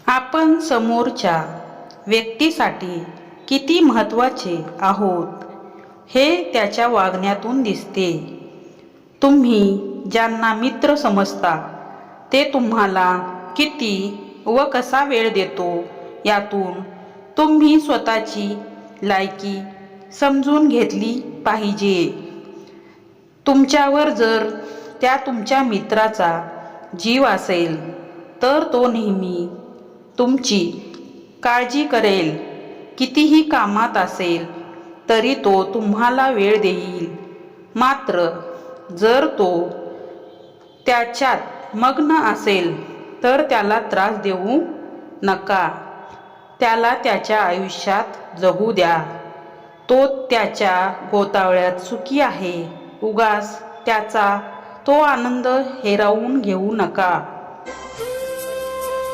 आपण समोरच्या व्यक्तीसाठी किती महत्त्वाचे आहोत हे त्याच्या वागण्यातून दिसते. तुम्ही ज्यांना मित्र समजता ते तुम्हाला किती व कसा वेळ देतो यातून तुम्ही स्वतःची लायकी समजून घेतली पाहिजे. तुमच्यावर जर त्या तुमच्या मित्राचा जीव असेल तर तो नेहमी तुमची काळजी करेल. कितीही कामात असेल तरी तो तुम्हाला वेळ देईल. मात्र जर तो त्याच्यात मग्न असेल तर त्याला त्रास देऊ नका. त्याला त्याच्या आयुष्यात जगू द्या. तो त्याच्या गोतावळ्यात सुखी आहे. उगाच त्याचा तो आनंद हिरावून घेऊ नका.